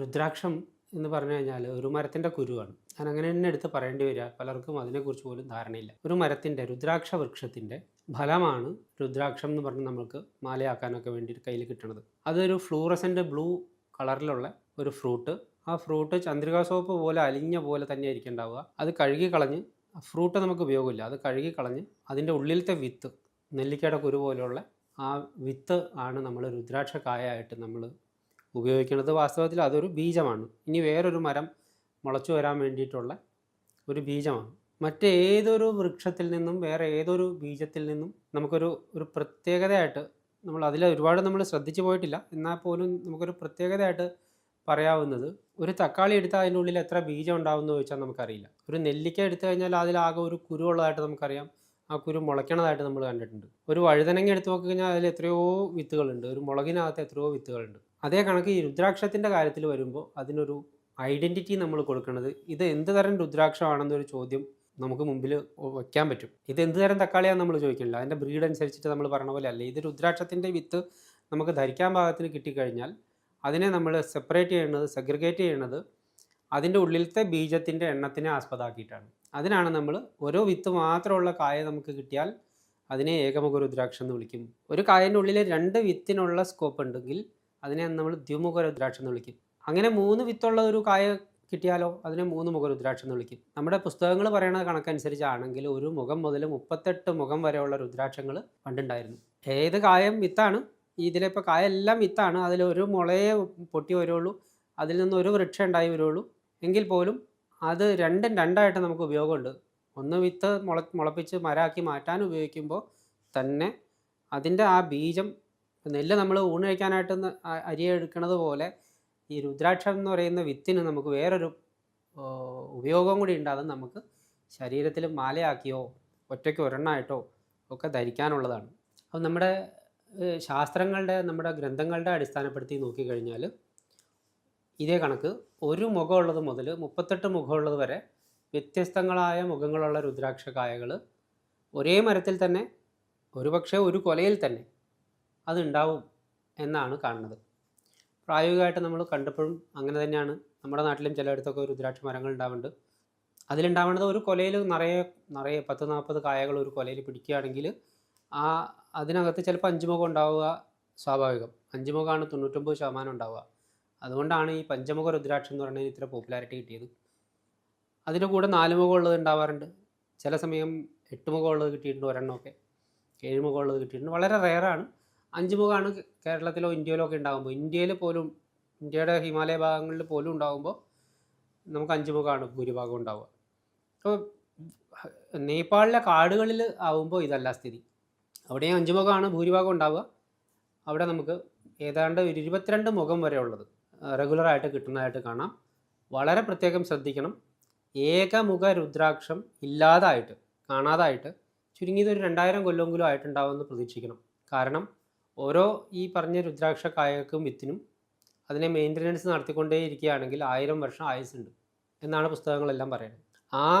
രുദ്രാക്ഷം എന്ന് പറഞ്ഞു കഴിഞ്ഞാൽ ഒരു മരത്തിൻ്റെ കുരുവാണ്. ഞാൻ അങ്ങനെ തന്നെ എടുത്ത് പറയേണ്ടി വരിക. പലർക്കും അതിനെക്കുറിച്ച് പോലും ധാരണയില്ല. ഒരു മരത്തിൻ്റെ രുദ്രാക്ഷ വൃക്ഷത്തിൻ്റെ ഫലമാണ് രുദ്രാക്ഷം എന്ന് പറഞ്ഞ് നമുക്ക് മാലയാക്കാനൊക്കെ വേണ്ടിയിട്ട് കയ്യിൽ കിട്ടുന്നത്. അതൊരു ഫ്ലൂറസെൻ്റ് ബ്ലൂ കളറിലുള്ള ഒരു ഫ്രൂട്ട്. ആ ഫ്രൂട്ട് ചന്ദ്രികാ സോപ്പ് പോലെ അലിഞ്ഞ പോലെ തന്നെ ആയിരിക്കും ഉണ്ടാവുക. അത് കഴുകി കളഞ്ഞ് ഫ്രൂട്ട് നമുക്ക് ഉപയോഗമില്ല. അത് കഴുകി കളഞ്ഞ് അതിൻ്റെ ഉള്ളിലത്തെ വിത്ത്, നെല്ലിക്കയുടെ കുരു പോലെയുള്ള ആ വിത്ത് ആണ് നമ്മൾ രുദ്രാക്ഷ കായായിട്ട് നമ്മൾ ഉപയോഗിക്കുന്നത്. വാസ്തവത്തിൽ അതൊരു ബീജമാണ്. ഇനി വേറൊരു മരം മുളച്ചു വരാൻ വേണ്ടിയിട്ടുള്ള ഒരു ബീജമാണ്. മറ്റേതൊരു വൃക്ഷത്തിൽ നിന്നും വേറെ ഏതൊരു ബീജത്തിൽ നിന്നും നമുക്കൊരു പ്രത്യേകതയായിട്ട് അതിൽ ഒരുപാട് നമ്മൾ ശ്രദ്ധിച്ചു പോയിട്ടില്ല. എന്നാൽ പോലും നമുക്കൊരു പ്രത്യേകതയായിട്ട് പറയാവുന്നത്, ഒരു തക്കാളി എടുത്താൽ അതിൻ്റെ ഉള്ളിൽ എത്ര ബീജം ഉണ്ടാവും എന്ന് ചോദിച്ചാൽ നമുക്കറിയില്ല. ഒരു നെല്ലിക്ക എടുത്തു കഴിഞ്ഞാൽ അതിലാകെ ഒരു കുരു ഉള്ളതായിട്ട് നമുക്കറിയാം. ആ കുരു മുളയ്ക്കണതായിട്ട് നമ്മൾ കണ്ടിട്ടുണ്ട്. ഒരു വഴുതനങ്ങ എടുത്ത് നോക്കി കഴിഞ്ഞാൽ അതിൽ എത്രയോ വിത്തുകളുണ്ട്. ഒരു മുളകിനകത്ത് എത്രയോ വിത്തുകളുണ്ട്. അതേ കണക്ക് ഈ രുദ്രാക്ഷത്തിൻ്റെ കാര്യത്തിൽ വരുമ്പോൾ അതിനൊരു ഐഡൻറ്റിറ്റി നമ്മൾ കൊടുക്കുന്നത്, ഇത് എന്ത് തരം രുദ്രാക്ഷമാണെന്നൊരു ചോദ്യം നമുക്ക് മുമ്പിൽ വയ്ക്കാൻ പറ്റും. ഇത് എന്ത് തരം തക്കാളിയാണെന്ന് നമ്മൾ ചോദിക്കില്ല. അതിൻ്റെ ബ്രീഡ് അനുസരിച്ചിട്ട് നമ്മൾ പറഞ്ഞ പോലെ അല്ലേ. ഇത് രുദ്രാക്ഷത്തിൻ്റെ വിത്ത് നമുക്ക് ധരിക്കാൻ പാകത്തിന് കിട്ടിക്കഴിഞ്ഞാൽ അതിനെ നമ്മൾ സെപ്പറേറ്റ് ചെയ്യുന്നത്, സെഗ്രിഗേറ്റ് ചെയ്യുന്നത് അതിൻ്റെ ഉള്ളിലത്തെ ബീജത്തിൻ്റെ എണ്ണത്തിനെ ആസ്പദമാക്കിയിട്ടാണ്. അതിനാണ് നമ്മൾ ഓരോ വിത്ത് മാത്രമുള്ള കായ നമുക്ക് കിട്ടിയാൽ അതിനെ ഏകമുഖ രുദ്രാക്ഷം എന്ന് വിളിക്കും. ഒരു കായൻ്റെ ഉള്ളിൽ 2 വിത്തിനുള്ള സ്കോപ്പ് ഉണ്ടെങ്കിൽ അതിനെ നമ്മൾ ദ്വിമുഖ രുദ്രാക്ഷം എന്ന് വിളിക്കും. അങ്ങനെ 3 വിത്തുള്ള ഒരു കായ കിട്ടിയാലോ അതിനെ 3 മുഖ രുദ്രാക്ഷം എന്ന് വിളിക്കും. നമ്മുടെ പുസ്തകങ്ങൾ പറയുന്ന കണക്കനുസരിച്ചാണെങ്കിൽ ഒരു മുഖം മുതൽ 38 മുഖം വരെയുള്ള രുദ്രാക്ഷങ്ങൾ പണ്ടുണ്ടായിരുന്നു. ഏത് കായം വിത്താണ്, ഇതിലിപ്പോൾ കായെല്ലാം വിത്താണ്. അതിലൊരു മുളയെ പൊട്ടി വരുള്ളൂ, അതിൽ നിന്ന് ഒരു വൃക്ഷം ഉണ്ടായി വരുള്ളൂ. എങ്കിൽ പോലും അത് രണ്ടും രണ്ടായിട്ട് നമുക്ക് ഉപയോഗമുണ്ട്. ഒന്ന് വിത്ത് മുളപ്പിച്ച് മരമാക്കി മാറ്റാൻ ഉപയോഗിക്കുമ്പോൾ തന്നെ അതിൻ്റെ ആ ബീജം, നെല്ല് നമ്മൾ ഊണ് കഴിക്കാനായിട്ട് അരി എടുക്കുന്നത് പോലെ ഈ രുദ്രാക്ഷം എന്ന് പറയുന്ന വിത്തിന് നമുക്ക് വേറൊരു ഉപയോഗം കൂടി ഉണ്ട്. അത് നമുക്ക് ശരീരത്തിൽ മാലയാക്കിയോ ഒറ്റയ്ക്ക് ഒരെണ്ണമായിട്ടോ ഒക്കെ ധരിക്കാനുള്ളതാണ്. അപ്പം നമ്മുടെ ശാസ്ത്രങ്ങളുടെ, നമ്മുടെ ഗ്രന്ഥങ്ങളുടെ അടിസ്ഥാനപ്പെടുത്തി നോക്കിക്കഴിഞ്ഞാൽ ഇതേ കണക്ക് ഒരു മുഖമുള്ളത് മുതൽ 38 മുഖമുള്ളത് വരെ വ്യത്യസ്തങ്ങളായ മുഖങ്ങളുള്ള രുദ്രാക്ഷ കായകൾ ഒരേ മരത്തിൽ തന്നെ, ഒരുപക്ഷെ ഒരു കൊലയിൽ തന്നെ അതുണ്ടാവും എന്നാണ് കാണുന്നത്. പ്രായോഗികമായിട്ട് നമ്മൾ കണ്ടപ്പോഴും അങ്ങനെ തന്നെയാണ്. നമ്മുടെ നാട്ടിലും ചിലയിടത്തൊക്കെ രുദ്രാക്ഷ മരങ്ങൾ ഉണ്ടാവുന്നുണ്ട്. അതിലുണ്ടാവുന്നത് ഒരു കൊലയിൽ നിറയെ 10-40 കായകൾ ഒരു കൊലയിൽ പിടിക്കുകയാണെങ്കിൽ അതിനകത്ത് ചിലപ്പോൾ 5 മുഖം ഉണ്ടാവുക സ്വാഭാവികം. 5 മുഖമാണ് 99% ഉണ്ടാവുക. അതുകൊണ്ടാണ് ഈ പഞ്ചമുഖ രുദ്രാക്ഷം എന്ന് പറയുന്നതിന് ഇത്ര പോപ്പുലാരിറ്റി കിട്ടിയത്. അതിൻ്റെ കൂടെ 4 മുഖമുള്ളത് ഉണ്ടാവാറുണ്ട്. ചില സമയം 8 മുഖമുള്ളത് കിട്ടിയിട്ടുണ്ട്, ഒരെണ്ണമൊക്കെ 7 മുഖമുള്ളത് കിട്ടിയിട്ടുണ്ട്. വളരെ റെയറാണ്. 5 മുഖമാണ് കേരളത്തിലോ ഇന്ത്യയിലോ ഒക്കെ ഉണ്ടാകുമ്പോൾ, ഇന്ത്യയിൽ പോലും, ഇന്ത്യയുടെ ഹിമാലയ ഭാഗങ്ങളിൽ പോലും ഉണ്ടാകുമ്പോൾ നമുക്ക് 5 മുഖമാണ് ഭൂരിഭാഗം ഉണ്ടാവുക. അപ്പോൾ നേപ്പാളിലെ കാടുകളിൽ ആവുമ്പോൾ ഇതല്ല സ്ഥിതി. അവിടെയും 5 മുഖമാണ് ഭൂരിഭാഗം ഉണ്ടാവുക. അവിടെ നമുക്ക് ഏതാണ്ട് ഒരു 22 മുഖം വരെ ഉള്ളത് റെഗുലറായിട്ട് കിട്ടുന്നതായിട്ട് കാണാം. വളരെ പ്രത്യേകം ശ്രദ്ധിക്കണം. ഏകമുഖ രുദ്രാക്ഷം കാണാതായിട്ട് ചുരുങ്ങിയത് ഒരു 2000 കൊല്ലമെങ്കിലും ആയിട്ടുണ്ടാവുമെന്ന് പ്രതീക്ഷിക്കണം. കാരണം ഓരോ ഈ പറഞ്ഞ രുദ്രാക്ഷ കായക്കും വിത്തിനും അതിനെ മെയിൻ്റനൻസ് നടത്തിക്കൊണ്ടേ ഇരിക്കുകയാണെങ്കിൽ 1000 വർഷം ആയുസ്സുണ്ട് എന്നാണ് പുസ്തകങ്ങളെല്ലാം പറയുന്നത്. ആ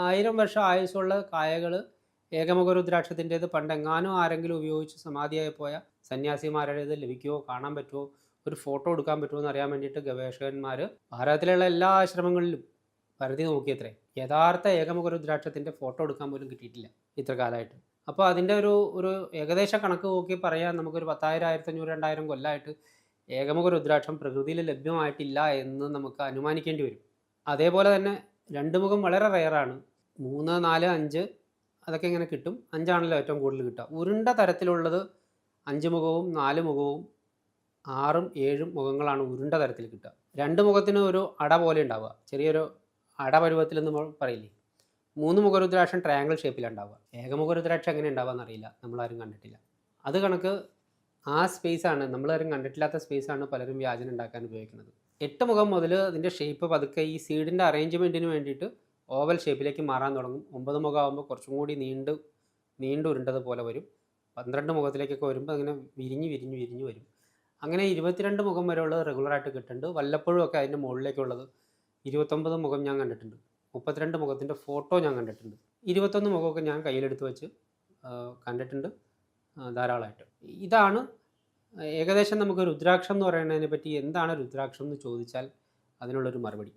1000 വർഷം ആയുസ്സുള്ള കായകൾ ഏകമുഖ രുദ്രാക്ഷത്തിൻ്റേത് പണ്ടെങ്ങാനും ആരെങ്കിലും ഉപയോഗിച്ച് സമാധിയായി പോയ സന്യാസിമാരുടേത് ലഭിക്കുമോ, കാണാൻ പറ്റുമോ, ഒരു ഫോട്ടോ എടുക്കാൻ പറ്റുമോ എന്ന് അറിയാൻ വേണ്ടിയിട്ട് ഗവേഷകന്മാർ ഭാരതത്തിലുള്ള എല്ലാ ആശ്രമങ്ങളിലും പരിധി നോക്കിയത്രേ. യഥാർത്ഥ ഏകമുഖ രുദ്രാക്ഷത്തിൻ്റെ ഫോട്ടോ എടുക്കാൻ പോലും കിട്ടിയിട്ടില്ല ഇത്ര കാലമായിട്ട്. അപ്പോൾ അതിൻ്റെ ഒരു ഏകദേശ കണക്ക് നോക്കി പറയാൻ നമുക്കൊരു 10,000, 1500, 2000 കൊല്ലമായിട്ട് ഏകമുഖ രുദ്രാക്ഷം പ്രകൃതിയിൽ ലഭ്യമായിട്ടില്ല എന്ന് നമുക്ക് അനുമാനിക്കേണ്ടി വരും. അതേപോലെ തന്നെ 2 മുഖം വളരെ റെയറാണ്. 3, 4, 5 അതൊക്കെ ഇങ്ങനെ കിട്ടും. 5 ആണല്ലോ ഏറ്റവും കൂടുതൽ കിട്ടുക. ഉരുണ്ട തരത്തിലുള്ളത് 5 മുഖവും 4 മുഖവും 6ഉം 7ഉം മുഖങ്ങളാണ് ഉരുണ്ട തരത്തിൽ കിട്ടുക. 2 മുഖത്തിന് ഒരു അട പോലെ ഉണ്ടാവുക, ചെറിയൊരു അടപരുവത്തിൽ നമ്മൾ പറയില്ലേ. 3 മുഖ രുദ്രാക്ഷം ട്രയാങ്കിൾ ഷേപ്പിലുണ്ടാവുക. ഏകമുഖ രുദ്രാക്ഷം എങ്ങനെ ഉണ്ടാവുക എന്നറിയില്ല, നമ്മളാരും കണ്ടിട്ടില്ല. അത് കണക്ക് ആ സ്പേസാണ്, നമ്മളാരും കണ്ടിട്ടില്ലാത്ത സ്പേസാണ് പലരും വ്യാജനം ഉണ്ടാക്കാൻ ഉപയോഗിക്കുന്നത്. 8 മുഖം മുതൽ അതിൻ്റെ ഷേപ്പ് പതുക്കെ ഈ സീഡിൻ്റെ അറേഞ്ച്മെൻറ്റിന് വേണ്ടിയിട്ട് ഓവൽ ഷേപ്പിലേക്ക് മാറാൻ തുടങ്ങും. 9 മുഖമാകുമ്പോൾ കുറച്ചും കൂടി നീണ്ടു ഉരുണ്ടതുപോലെ വരും. 12 മുഖത്തിലേക്കൊക്കെ വരുമ്പോൾ അങ്ങനെ വിരിഞ്ഞ് വരും. അങ്ങനെ 22 മുഖം വരെ ഉള്ളത് റെഗുലറായിട്ട് കിട്ടുന്നുണ്ട്. വല്ലപ്പോഴും ഒക്കെ അതിൻ്റെ മുകളിലേക്കുള്ളത് 29 മുഖം ഞാൻ കണ്ടിട്ടുണ്ട്. 32 മുഖത്തിൻ്റെ ഫോട്ടോ ഞാൻ കണ്ടിട്ടുണ്ട്. 21 മുഖമൊക്കെ ഞാൻ കയ്യിലെടുത്ത് വെച്ച് കണ്ടിട്ടുണ്ട് ധാരാളമായിട്ട്. ഇതാണ് ഏകദേശം നമുക്ക് രുദ്രാക്ഷം എന്ന് പറയുന്നതിനെ പറ്റി. എന്താണ് രുദ്രാക്ഷം എന്ന് ചോദിച്ചാൽ അതിനുള്ളൊരു മറുപടി.